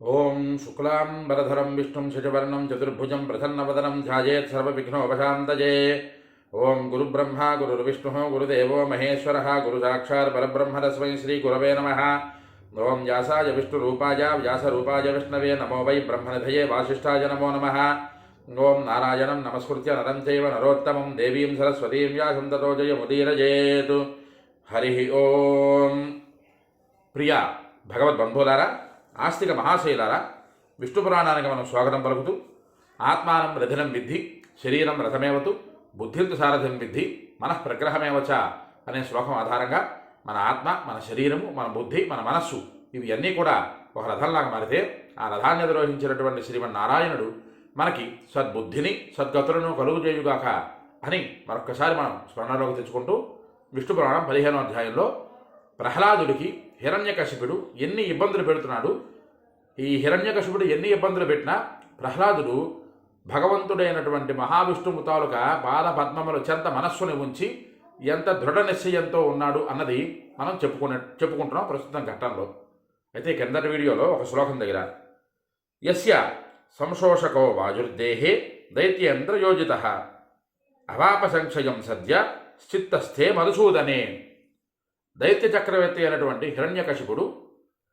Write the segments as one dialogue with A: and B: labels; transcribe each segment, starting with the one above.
A: ఓం శుక్లాంబరధరం విష్ణుం శశివర్ణం చతుర్భుజం ప్రసన్నవదనం ధ్యాయేత్ సర్వవిఘ్నోపశాంతయే. ఓం గురుబ్రహ్మ గురుర్విష్ణుః గురుదేవో మహేశ్వరः గురుసాక్షాత్ పరబ్రహ్మ తస్మై శ్రీ గురవే నమః. ఓం వ్యాసాయ విష్ణురూపాయ వ్యాసరూపాయ విష్ణవే నమో వై బ్రహ్మనిధయే వాసిష్ఠాయ నమో నమః. ఓం నారాయణం నమస్కృత్య నరం చైవ నరోత్తమం దేవీం సరస్వతీం వ్యాసం తతో జయముదీరయేత్. హరి ఓం. ప్రియ భగవద్బంధువులారా, ఆస్తిక మహాశైలారా, విష్ణు పురాణానికి మనం స్వాగతం పలుకుతూ, ఆత్మానం రథినం విద్ధి శరీరం రథమేవతు బుద్ధింతు సారథిం విద్ధి మనఃప్రగ్రహమేవచ అనే శ్లోకం ఆధారంగా మన ఆత్మ, మన శరీరము, మన బుద్ధి, మన మనస్సు ఇవి అన్నీ కూడా ఒక రథంలాగా మారితే ఆ రథాన్ని అధిరోహించినటువంటి శ్రీమన్నారాయణుడు మనకి సద్బుద్ధిని సద్గతులను కలుగు చేయుగాక అని మరొక్కసారి మనం స్మరణలోకి తెచ్చుకుంటూ, విష్ణు పురాణం 15వ అధ్యాయంలో ప్రహ్లాదుడికి హిరణ్యకశిపుడు ఎన్ని ఇబ్బందులు పెడుతున్నాడు, ఈ హిరణ్యకశిపుడు ఎన్ని ఇబ్బందులు పెట్టినా ప్రహ్లాదుడు భగవంతుడైనటువంటి మహావిష్ణువు తాలూకా పాద పద్మముల చెంత మనస్సుని ఉంచి ఎంత దృఢ నిశ్చయంతో ఉన్నాడు అన్నది మనం చెప్పుకుంటున్నాం ప్రస్తుతం ఘట్టంలో. అయితే కిందటి వీడియోలో ఒక శ్లోకం దగ్గర యస్య సంశోషకో వాజుర్దేహే దైత్యేంద్రయోజితః అవాపసంక్షయం సద్య స్థిత్తస్థే మధుసూదనే. దైత్య చక్రవర్తి అయినటువంటి హిరణ్యకశిపుడు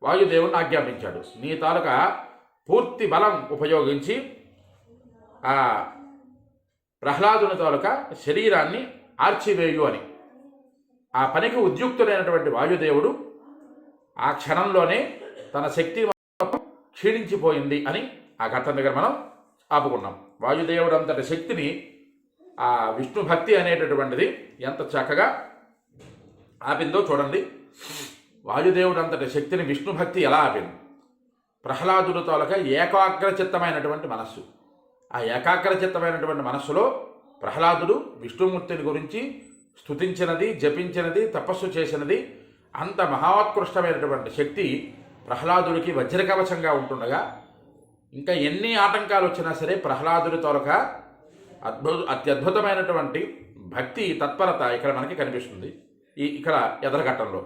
A: వాయుదేవుని ఆజ్ఞాపించాడు, నీ తాలూకా పూర్తి బలం ఉపయోగించి ఆ ప్రహ్లాదుని తాలూకా శరీరాన్ని ఆర్చివేయు అని. ఆ పనికి ఉద్యుక్తుడైనటువంటి వాయుదేవుడు ఆ క్షణంలోనే తన శక్తి క్షీణించిపోయింది అని ఆ ఘట్టం దగ్గర మనం ఆపుకున్నాం. వాయుదేవుడు అంతటి శక్తిని ఆ విష్ణు భక్తి అనేటటువంటిది ఎంత చక్కగా ఆపిందో చూడండి. వాయుదేవుడు అంతటి శక్తిని విష్ణు భక్తి ఎలా ఆపింది? ప్రహ్లాదుడు తాలూకా ఏకాగ్రచిత్తమైనటువంటి మనస్సు, ఆ ఏకాగ్రచిత్తమైనటువంటి మనస్సులో ప్రహ్లాదుడు విష్ణుమూర్తిని గురించి స్తుతించినది, జపించినది, తపస్సు చేసినది, అంత మహోత్కృష్టమైనటువంటి శక్తి ప్రహ్లాదుడికి వజ్రకవచంగా ఉంటుండగా ఇంకా ఎన్ని ఆటంకాలు వచ్చినా సరే ప్రహ్లాదుడి తాలూకా అత్యద్భుతమైనటువంటి భక్తి తత్పరత ఇక్కడ మనకి కనిపిస్తుంది. ఇక్కడ ఎదరఘట్టంలో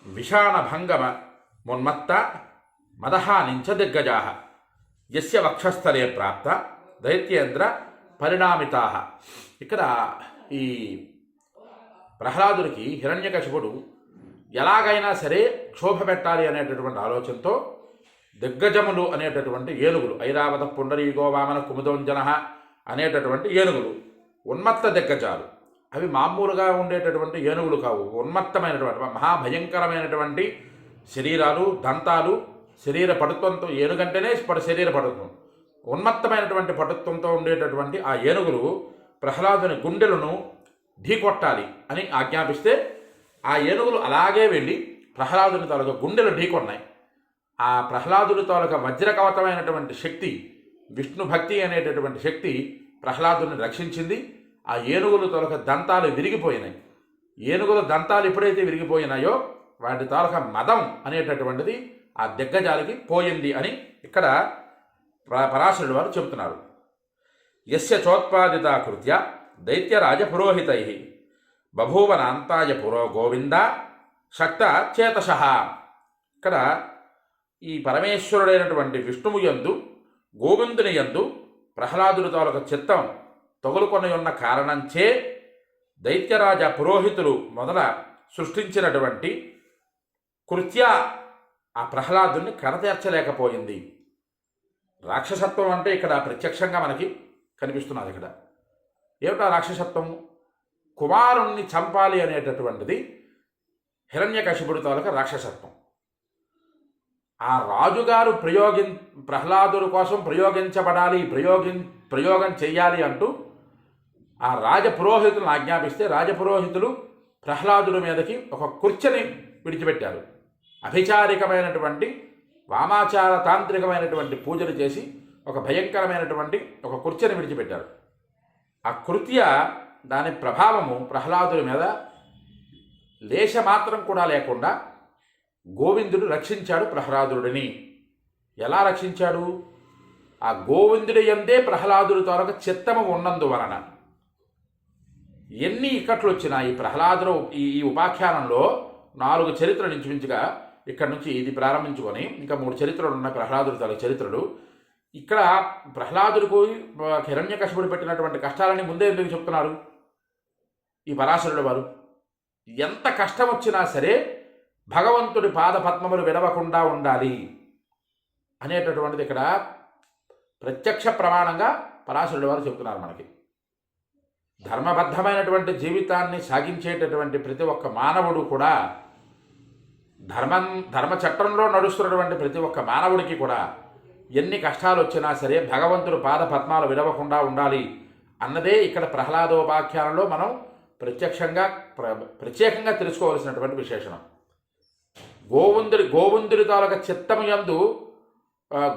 A: విషాణ భంగమ మున్మత్త మదహానించ దిగ్గజా యస్య వక్షస్థలే ప్రాప్త దైత్యేంద్ర పరిణామితా. ఇక్కడ ఈ ప్రహ్లాదుడికి హిరణ్యకశిపుడు ఎలాగైనా సరే క్షోభ పెట్టాలి అనేటటువంటి ఆలోచనతో దిగ్గజములు అనేటటువంటి ఏనుగులు, ఐరావత పుండరీగో వామన కుముదోంజన అనేటటువంటి ఏనుగులు ఉన్మత్త దిగ్గజాలు. అవి మామూలుగా ఉండేటటువంటి ఏనుగులు కావు, ఉన్మత్తమైనటువంటి మహాభయంకరమైనటువంటి శరీరాలు, దంతాలు, శరీర పటుత్వంతో, ఏనుగంటేనే శరీర పటుత్వం, ఉన్మత్తమైనటువంటి పటుత్వంతో ఉండేటటువంటి ఆ ఏనుగులు ప్రహ్లాదుని గుండెలను ఢీకొట్టాలి అని ఆజ్ఞాపిస్తే ఆ ఏనుగులు అలాగే వెళ్ళి ప్రహ్లాదుని తాలూకా గుండెలు ఢీకొన్నాయి. ఆ ప్రహ్లాదుని తాలూకా వజ్రకవతమైనటువంటి శక్తి, విష్ణు భక్తి అనేటటువంటి శక్తి ప్రహ్లాదుని రక్షించింది. ఆ ఏనుగుల తాలూకా దంతాలు విరిగిపోయినాయి. ఏనుగుల దంతాలు ఎప్పుడైతే విరిగిపోయినాయో వాటి తాలూకా మదం అనేటటువంటిది ఆ దిగ్గజాలకి పోయింది అని ఇక్కడ పరాశరుడు వారు చెబుతున్నారు. యస్య చోత్పాదిత కృత్య దైత్యరాజ పురోహితై బభూవనాంతాయ పురో గోవింద శక్త చేతసః. ఇక్కడ ఈ పరమేశ్వరుడైనటువంటి విష్ణువు యందు, గోవిందుని యందు ప్రహ్లాదుడి తాలూకా చిత్తం తగులుకొని ఉన్న కారణంచే దైత్యరాజ పురోహితులు మొదల సృష్టించినటువంటి కృత్య ఆ ప్రహ్లాదుని కరతీర్చలేకపోయింది. రాక్షసత్వం అంటే ఇక్కడ ప్రత్యక్షంగా మనకి కనిపిస్తున్నది. ఇక్కడ ఏమిటా రాక్షసత్వం? కుమారుణ్ణి చంపాలి అనేటటువంటిది హిరణ్యకశిపుడి తాలూకా రాక్షసత్వం. ఆ రాజుగారు ప్రహ్లాదుడి కోసం ప్రయోగించబడాలి, ప్రయోగం చెయ్యాలి అంటూ ఆ రాజపురోహితులను ఆజ్ఞాపిస్తే రాజపురోహితులు ప్రహ్లాదుడి మీదకి ఒక కుర్చని విడిచిపెట్టారు. అభిచారికమైనటువంటి వామాచార తాంత్రికమైనటువంటి పూజలు చేసి ఒక భయంకరమైనటువంటి ఒక కుర్చని విడిచిపెట్టారు. ఆ కృత్య దాని ప్రభావము ప్రహ్లాదుడి మీద లేశమాత్రం కూడా లేకుండా గోవిందుడు రక్షించాడు ప్రహ్లాదుడిని. ఎలా రక్షించాడు? ఆ గోవిందుడి యందే ప్రహ్లాదుడి తాలూకా చిత్తము ఉన్నందువలన. ఎన్ని ఇక్కట్లు వచ్చినా ఈ ప్రహ్లాదుడు ఈ ఉపాఖ్యానంలో 4 చరిత్రలు ఇంచుమించుగా ఇక్కడ నుంచి ఇది ప్రారంభించుకొని ఇంకా 3 చరిత్రలు ఉన్నాయి ప్రహ్లాదుడి తల చరిత్రలు. ఇక్కడ ప్రహ్లాదుడికి హిరణ్యకశిపుడు పెట్టినటువంటి కష్టాలని ముందే ఎందుకు చెప్తున్నారు ఈ పరాశరుడు వారు? ఎంత కష్టం వచ్చినా సరే భగవంతుడి పాద పద్మములు విడవకుండా ఉండాలి అనేటటువంటిది ఇక్కడ ప్రత్యక్ష ప్రమాణంగా పరాశరుడు వారు చెప్తున్నారు మనకి. ధర్మబద్ధమైనటువంటి జీవితాన్ని సాగించేటటువంటి ప్రతి ఒక్క మానవుడు కూడా ధర్మ చట్టంలో నడుస్తున్నటువంటి ప్రతి ఒక్క మానవుడికి కూడా ఎన్ని కష్టాలు వచ్చినా సరే భగవంతుడు పాద పద్మాలు విడవకుండా ఉండాలి అన్నదే ఇక్కడ ప్రహ్లాదోపాఖ్యానంలో మనం ప్రత్యేకంగా తెలుసుకోవలసినటువంటి విశేషణం. గోవిందుడి తాలూక చిత్తము యందు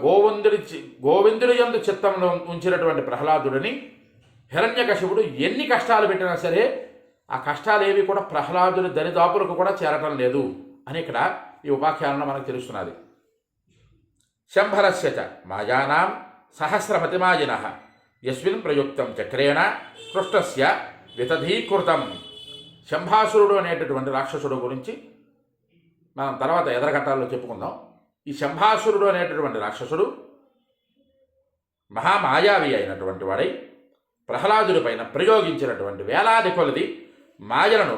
A: గోవిందుడి యందు చిత్తంలో ఉంచినటువంటి ప్రహ్లాదుడిని హిరణ్యకశిపుడు ఎన్ని కష్టాలు పెట్టినా సరే ఆ కష్టాలేవి కూడా ప్రహ్లాదుడి దరిదాపులకు కూడా చేరటం లేదు అని ఇక్కడ ఈ ఉపాఖ్యానంలో మనకు తెలుస్తున్నది. శంభరస్య చ మాయానాం సహస్రమతిమాజినః యస్మిన్ ప్రయుక్తం చక్రేణ కృష్ణస్య వితధీకృతం. శంభాసురుడు అనేటటువంటి రాక్షసుడు గురించి మనం తర్వాత ఎదరఘట్టాల్లో చెప్పుకుందాం. ఈ శంభాసురుడు అనేటటువంటి రాక్షసుడు మహామాయావి అయినటువంటి వాడై ప్రహ్లాదుడి పైన ప్రయోగించినటువంటి వేలాది కొలది మాయలను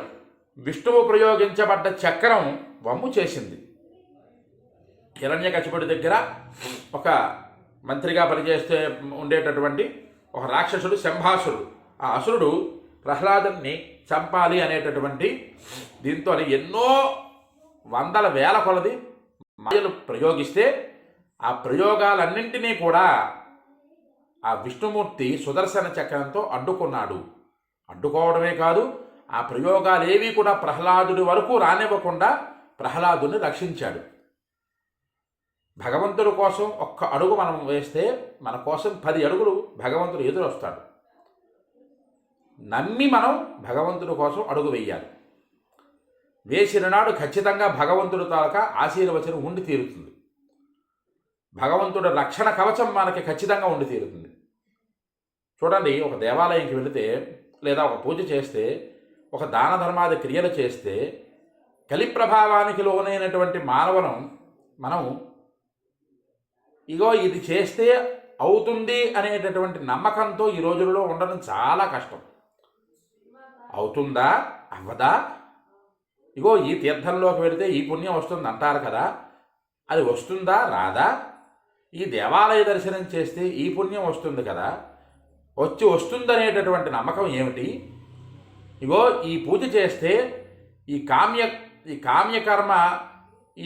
A: విష్ణువు ప్రయోగించబడ్డ చక్రం వమ్ము చేసింది. హిరణ్యకశిపుడి దగ్గర ఒక మంత్రిగా పనిచేస్తే ఉండేటటువంటి ఒక రాక్షసుడు శంభాసురుడు. ఆ అసురుడు ప్రహ్లాదుని చంపాలి అనేటటువంటి దీంతో ఎన్నో వందల వేల కొలది మాయలు ప్రయోగిస్తే ఆ ప్రయోగాలన్నింటినీ కూడా ఆ విష్ణుమూర్తి సుదర్శన చక్రంతో అడ్డుకున్నాడు. అడ్డుకోవడమే కాదు, ఆ ప్రయోగాలేవి కూడా ప్రహ్లాదుడి వరకు రానివ్వకుండా ప్రహ్లాదుని రక్షించాడు. భగవంతుడి కోసం ఒక్క అడుగు మనం వేస్తే మన కోసం 10 అడుగులు భగవంతుడు ఎదురొస్తాడు. నమ్మి మనం భగవంతుడి కోసం అడుగు వేయాలి. వేసిన నాడు ఖచ్చితంగా భగవంతుడి తాలూకా ఆశీర్వచనం ఉండి తీరుతుంది. భగవంతుడి రక్షణ కవచం మనకి ఖచ్చితంగా ఉండి తీరుతుంది. చూడండి, ఒక దేవాలయంకి వెళితే లేదా ఒక పూజ చేస్తే, ఒక దాన ధర్మాది క్రియలు చేస్తే కలి ప్రభావానికి లోనైనటువంటి మానవులను మనం ఇగో ఇది చేస్తే అవుతుంది అనేటటువంటి నమ్మకంతో ఈ రోజుల్లో ఉండడం చాలా కష్టం. అవుతుందా అవ్వదా, ఇగో ఈ తీర్థంలోకి వెళితే ఈ పుణ్యం వస్తుంది అంటారు కదా, అది వస్తుందా రాదా, ఈ దేవాలయ దర్శనం చేస్తే ఈ పుణ్యం వస్తుంది కదా, వస్తుందనేటటువంటి నమ్మకం ఏమిటి? ఇగో ఈ పూజ చేస్తే ఈ కామ్యకర్మ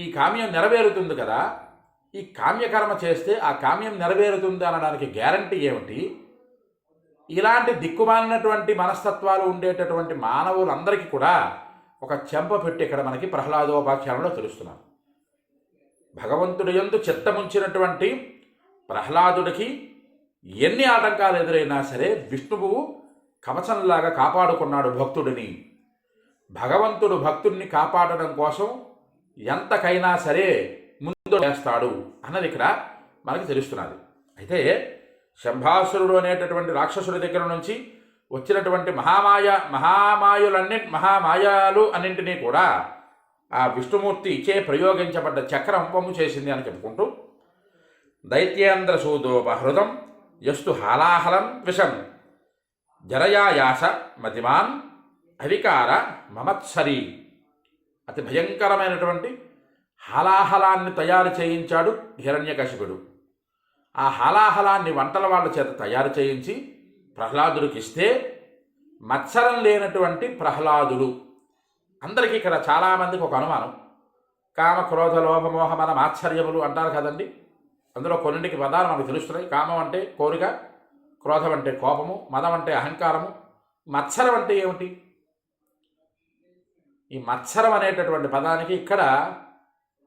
A: ఈ కామ్యం నెరవేరుతుంది కదా, ఈ కామ్యకర్మ చేస్తే ఆ కామ్యం నెరవేరుతుంది అనడానికి గ్యారంటీ ఏమిటి? ఇలాంటి దిక్కుమాలినటువంటి మనస్తత్వాలు ఉండేటటువంటి మానవులందరికీ కూడా ఒక చెంప పెట్టి ఇక్కడ మనకి ప్రహ్లాదోపాఖ్యానంలో తెలుస్తున్నారు. భగవంతుడి యందు చిత్తముంచినటువంటి ప్రహ్లాదుడికి ఎన్ని ఆటంకాలు ఎదురైనా సరే విష్ణువు కవచంలాగా కాపాడుకున్నాడు భక్తుడిని. భగవంతుడు భక్తుడిని కాపాడడం కోసం ఎంతకైనా సరే ముందు వేస్తాడు అన్నది ఇక్కడ మనకి తెలుస్తున్నది. అయితే శంభాసురుడు అనేటటువంటి రాక్షసుడి దగ్గర నుంచి వచ్చినటువంటి మహామాయాలు అన్నింటినీ కూడా ఆ విష్ణుమూర్తి ఇచ్చే ప్రయోగించబడ్డ చక్రం వమ్ము చేసింది అని చెప్పుకుంటూ, దైత్యేంద్ర సూదోపహృతం యస్తు హాలాహలం విషం జరయాయాస మతిమాన్ అవికార మమత్సరి. అతి భయంకరమైనటువంటి హాలాహలాన్ని తయారు చేయించాడు హిరణ్యకశిపుడు. ఆ హాలాహలాన్ని వంటల వాళ్ళ చేత తయారు చేయించి ప్రహ్లాదుడికి ఇస్తే మత్సరం లేనటువంటి ప్రహ్లాదుడు. అందరికీ ఇక్కడ చాలామందికి ఒక అనుమానం, కామ క్రోధ లోభ మోహ మన మాత్సర్యములు అంటారు కదండి. అందులో కొన్నింటికి పదాలు మనకు తెలుస్తున్నాయి. కామం అంటే కోరిక, క్రోధం అంటే కోపము, మదం అంటే అహంకారము, మత్సరం అంటే ఏమిటి? ఈ మత్సరం అనేటటువంటి పదానికి ఇక్కడ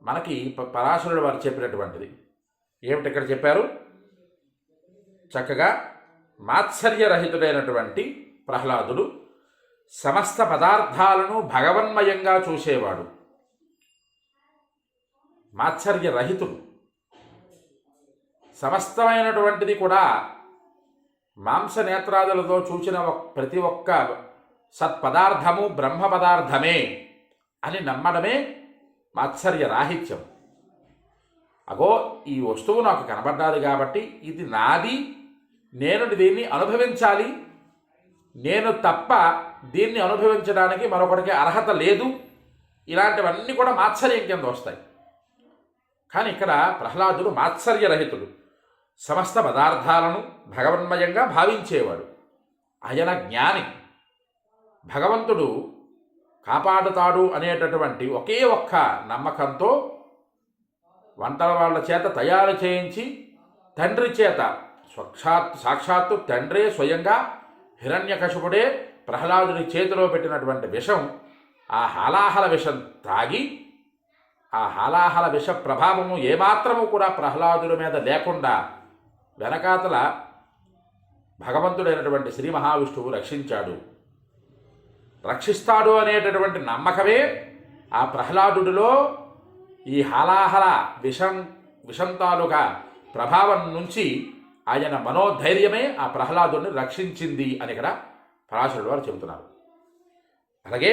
A: మనకి పరాశరుడు వారు చెప్పినటువంటిది ఏమిటి ఇక్కడ చెప్పారు? చక్కగా మాత్సర్యరహితుడైనటువంటి ప్రహ్లాదుడు సమస్త పదార్థాలను భగవన్మయంగా చూసేవాడు. మాత్సర్యరహితుడు. సమస్తమైనటువంటిది కూడా మాంసనేత్రాదులతో చూసిన ప్రతి ఒక్క సత్పదార్థము బ్రహ్మ పదార్థమే అని నమ్మడమే మాత్సర్య రాహిత్యం. అగో ఈ వస్తువు నాకు కనబడ్డాది కాబట్టి ఇది నాది, నేను దీన్ని అనుభవించాలి, నేను తప్ప దీన్ని అనుభవించడానికి మరొకటికి అర్హత లేదు, ఇలాంటివన్నీ కూడా మాత్సర్యం కింద వస్తాయి. కానీ ఇక్కడ ప్రహ్లాదుడు మాత్సర్యరహితుడు, సమస్త పదార్థాలను భగవన్మయంగా భావించేవాడు. ఆయన జ్ఞాని. భగవంతుడు కాపాడుతాడు అనేటటువంటి ఒకే ఒక్క నమ్మకంతో వంటల వాళ్ళ చేత తయారు చేయించి తండ్రి చేత సాక్షాత్తు తండ్రే స్వయంగా హిరణ్యకశిపుడే ప్రహ్లాదుని చేతిలో పెట్టినటువంటి విషం, ఆ హాలాహల విషం తాగి ఆ హాలాహల విష ప్రభావము ఏమాత్రము కూడా ప్రహ్లాదుడి మీద లేకుండా వెనకాతల భగవంతుడైనటువంటి శ్రీ మహావిష్ణువు రక్షించాడు. రక్షిస్తాడు అనేటటువంటి నమ్మకమే ఆ ప్రహ్లాదుడిలో ఈ హాలాహల విషం తాలూకా ప్రభావం నుంచి ఆయన మనోధైర్యమే ఆ ప్రహ్లాదుడిని రక్షించింది అని ఇక్కడ పరాశరుడు వారు చెబుతున్నారు. అలాగే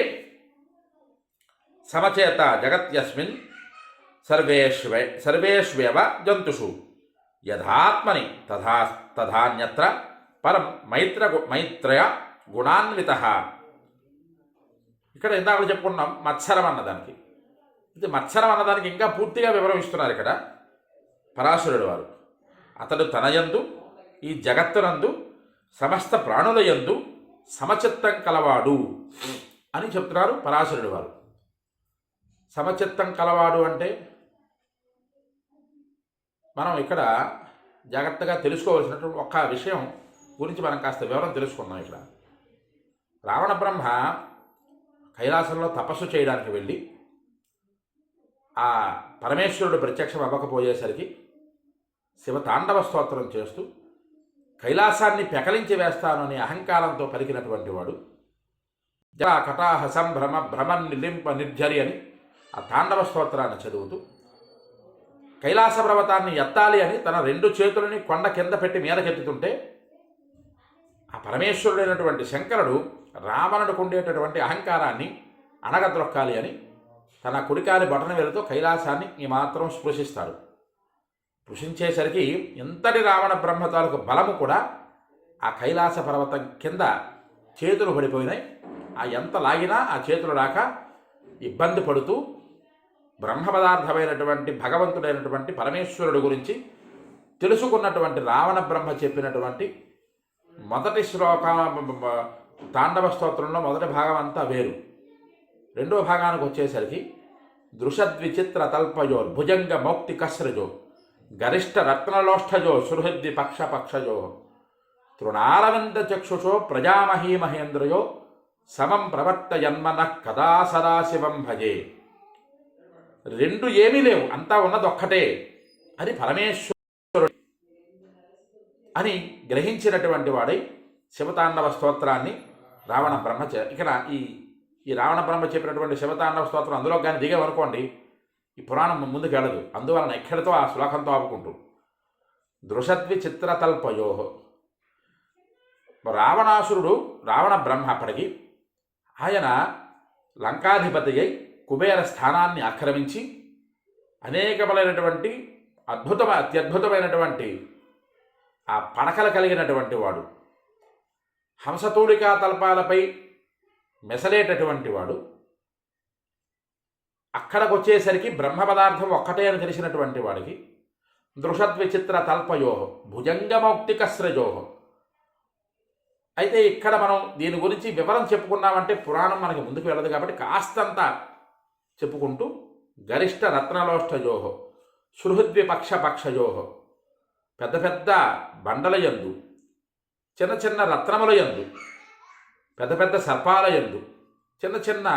A: సమచేత జగత్యస్మిన్ సర్వేష్వేవ జంతుషు యథాత్మని తథాన్యత్ర పరం మైత్రయ గుణాన్విత. ఇక్కడ ఇందాక చెప్పుకున్నాం మత్సరం అన్నదానికి. ఇది మత్సరం అన్నదానికి ఇంకా పూర్తిగా వివరమిస్తున్నారు ఇక్కడ పరాశరుడు వారు. అతడు తనయందు ఈ జగత్తునందు సమస్త ప్రాణుల యందు సమచిత్తం కలవాడు అని చెప్తున్నారు పరాశరుడు వారు. సమచిత్తం కలవాడు అంటే మనం ఇక్కడ జాగ్రత్తగా తెలుసుకోవాల్సినటువంటి ఒక్క విషయం గురించి మనం కాస్త వివరం తెలుసుకుందాం. ఇక్కడ రావణ బ్రహ్మ కైలాసంలో తపస్సు చేయడానికి వెళ్ళి ఆ పరమేశ్వరుడు ప్రత్యక్షం అవ్వకపోయేసరికి శివతాండవ స్తోత్రం చేస్తూ కైలాసాన్ని పెకలించి వేస్తానని అహంకారంతో పలికినటువంటి వాడు జలా కటాహ సంభ్రమ భ్రమన్ నిలింప నిర్జరి అని ఆ తాండవ స్తోత్రాన్ని చదువుతూ కైలాస పర్వతాన్ని ఎత్తాలి అని తన రెండు చేతులని కొండ కింద పెట్టి మీదకెత్తుతుంటే ఆ పరమేశ్వరుడైనటువంటి శంకరుడు రావణుడికి ఉండేటటువంటి అహంకారాన్ని అణగద్రొక్కాలి అని తన కుడికాలి బటన వేలుతో కైలాసాన్ని ఈ మాత్రం స్పృశిస్తాడు. స్పృశించేసరికి ఎంతటి రావణ బ్రహ్మ తాలూకు బలము కూడా ఆ కైలాస పర్వతం కింద చేతులు పడిపోయినాయి. ఆ ఎంత లాగినా ఆ చేతులు రాక ఇబ్బంది పడుతూ బ్రహ్మ పదార్థమైనటువంటి భగవంతుడైనటువంటి పరమేశ్వరుడు గురించి తెలుసుకున్నటువంటి రావణ బ్రహ్మ చెప్పినటువంటి మొదటి శ్లోక తాండవ స్తోత్రంలో మొదటి భాగం అంతా వేరు. రెండో భాగానికి వచ్చేసరికి దృషద్విచిత్ర తల్పయో భుజంగ మౌక్తి కస్రజో గరిష్ట రత్నలోష్ఠజో సుహృద్ది పక్షజో తృణారవింద చక్షుషో ప్రజామహీ మహేంద్రయో సమం ప్రవర్తయన్మన కదా సదాశివం భజే. రెండు ఏమీ లేవు, అంతా ఉన్నదొక్కటే అని పరమేశ్వరుడు అని గ్రహించినటువంటి వాడై శివతాండవ స్తోత్రాన్ని రావణ బ్రహ్మ ఇక్కడ ఈ రావణ బ్రహ్మ చెప్పినటువంటి శివతాండవ స్తోత్రం అందులో కానీ దిగేవనుకోండి ఈ పురాణం ముందుకు వెళ్ళదు. అందువలన ఎక్కడితో ఆ శ్లోకంతో ఆపుకుంటూ దృషద్వి చిత్రతల్పయో రావణాసురుడు రావణ బ్రహ్మ అప్పటికి ఆయన లంకాధిపతి అయి కుబేర స్థానాన్ని ఆక్రమించి అనేకములైనటువంటి అత్యద్భుతమైనటువంటి ఆ పడకలు కలిగినటువంటి వాడు, హంసతూలికా తల్పాలపై మెసలేటటువంటి వాడు. అక్కడికి వచ్చేసరికి బ్రహ్మ పదార్థం ఒక్కటే అని తెలిసినటువంటి వాడికి దృషద్విచిత్ర తల్పయోహ భుజంగమౌక్తికస్రజోహ. అయితే ఇక్కడ మనం దీని గురించి వివరం చెప్పుకున్నామంటే పురాణం మనకి ముందుకు వెళ్ళదు కాబట్టి కాస్తంత చెప్పుకుంటూ గరిష్ట రత్నలోష్ఠజోహ సుహృద్విపక్షజోహ పెద్ద పెద్ద బండల యందు చిన్న చిన్న రత్నముల యందు పెద్ద పెద్ద సర్పాల యందు చిన్న చిన్న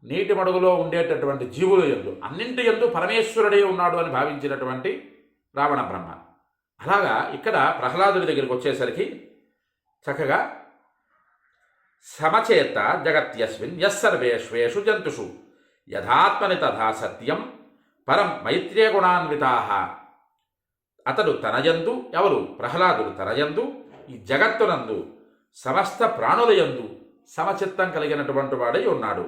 A: నీటి మడుగులో ఉండేటటువంటి జీవుల యందు అన్నింటి యందు పరమేశ్వరుడే ఉన్నాడు అని భావించినటువంటి రావణ బ్రహ్మ. అలాగా ఇక్కడ ప్రహ్లాదుడి దగ్గరికి వచ్చేసరికి చక్కగా సమచేత జగత్యస్మిన్ యస్సర్వేష్వేషు జంతుషు యథాత్మని తథా సత్యం పరం మైత్రేయ గుణాన్వితా. అతడు తనయందు, ఎవరు ప్రహ్లాదుడు తనయందు ఈ జగత్తునందు సమస్త ప్రాణుల యందు సమచిత్తం కలిగినటువంటి వాడై ఉన్నాడు.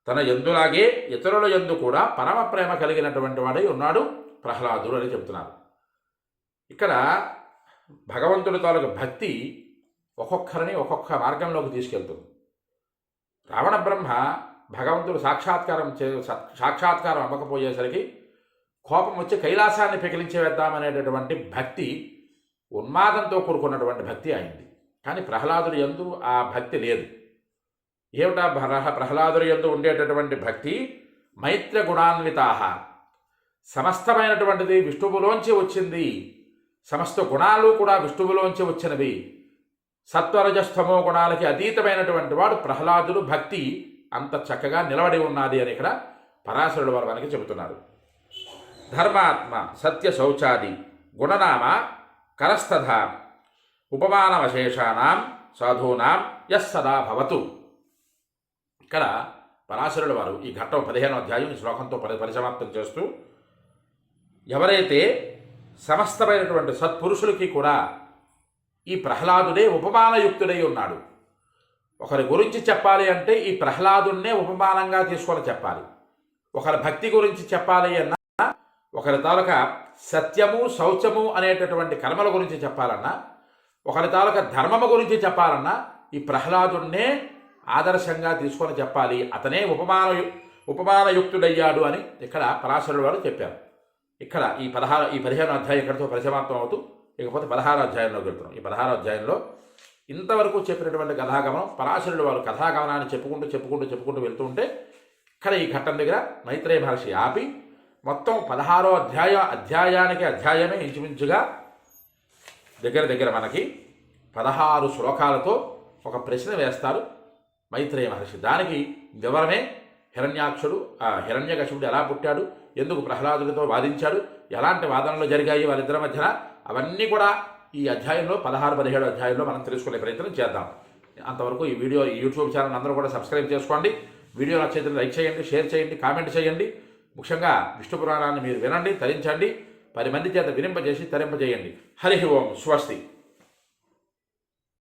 A: తన యందులాగే ఇతరుల యందు కూడా పరమ ప్రేమ కలిగినటువంటి వాడై ఉన్నాడు ప్రహ్లాదుడు అని చెప్తున్నారు. ఇక్కడ భగవంతుడి తాలూకు భక్తి ఒక్కొక్కరిని ఒక్కొక్క మార్గంలోకి తీసుకెళ్తుంది. రావణ బ్రహ్మ భగవంతుడు సాక్షాత్కారం అవ్వకపోయేసరికి కోపం వచ్చి కైలాసాన్ని పెకిలించి వేద్దామనేటటువంటి భక్తి ఉన్మాదంతో కూడుకున్నటువంటి భక్తి అయింది. కానీ ప్రహ్లాదుడి యందు ఆ భక్తి లేదు. ఏమిటా ప్రహ్లాదుడి యందు ఉండేటటువంటి భక్తి? మైత్ర గుణాన్వితాహ, సమస్తమైనటువంటిది విష్ణువులోంచి వచ్చింది, సమస్త గుణాలు కూడా విష్ణువులోంచి వచ్చినవి, సత్వరజస్తమో గుణాలకి అతీతమైనటువంటి వాడు ప్రహ్లాదుడు. భక్తి అంత చక్కగా నిలబడి ఉన్నది అని ఇక్కడ పరాశరుడు వారు మనకి చెబుతున్నారు. ధర్మాత్మ సత్య శౌచాది గుణనామ కరస్థధ ఉపమానవశేషానాం సాధూనాం యస్సదా భవతు. ఇక్కడ పరాశరుడు వారు ఈ ఘట్టం 15వ అధ్యాయం ఈ శ్లోకంతో పరిసమాప్తం చేస్తూ, ఎవరైతే సమస్తమైనటువంటి సత్పురుషులకి కూడా ఈ ప్రహ్లాదుడే ఉపమానయుక్తుడై ఉన్నాడు. ఒకరి గురించి చెప్పాలి అంటే ఈ ప్రహ్లాదున్నే ఉపమానంగా తీసుకొని చెప్పాలి. ఒకరి భక్తి గురించి చెప్పాలి అన్నా, ఒకరి తాలూకా సత్యము శౌచము అనేటటువంటి కర్మల గురించి చెప్పాలన్నా, ఒకరి తాలూకా ధర్మము గురించి చెప్పాలన్నా ఈ ప్రహ్లాదున్నే ఆదర్శంగా తీసుకొని చెప్పాలి. అతనే ఉపమానయుక్తుడయ్యాడు అని ఇక్కడ పరాశరుడు వారు చెప్పారు. ఇక్కడ ఈ 15వ అధ్యాయం ఇక్కడితో పరిసమాప్తం అవుతూ ఇకపోతే 16వ అధ్యాయంలోకి వెళ్తున్నాం. ఈ 16వ అధ్యాయంలో ఇంతవరకు చెప్పినటువంటి కథాగమనం, పరాశరుడు వారు కథాగమనాన్ని చెప్పుకుంటూ వెళ్తూ ఉంటే ఇక్కడ ఈ ఘట్టం దగ్గర మైత్రేయ మహర్షి ఆపి మొత్తం 16వ అధ్యాయమే ఇంచుమించుగా దగ్గర మనకి 16 శ్లోకాలతో ఒక ప్రశ్న వేస్తారు మైత్రేయ మహర్షి. దానికి వివరమే హిరణ్యకశిపుడు ఎలా పుట్టాడు, ఎందుకు ప్రహ్లాదుడితో వాదించాడు, ఎలాంటి వాదనలు జరిగాయి వాళ్ళిద్దరి మధ్యన, అవన్నీ కూడా ఈ అధ్యాయంలో 16-17 అధ్యాయంలో మనం తెలుసుకునే ప్రయత్నం చేద్దాం. అంతవరకు ఈ యూట్యూబ్ ఛానల్ అందరూ కూడా సబ్స్క్రైబ్ చేసుకోండి. వీడియో నచ్చితే లైక్ చేయండి, షేర్ చేయండి, కామెంట్ చేయండి. ముఖ్యంగా విష్ణు పురాణాన్ని మీరు వినండి, తరించండి, 10 మంది చేత వినింపజేసి తరింపజేయండి. హరి ఓం స్వస్తి.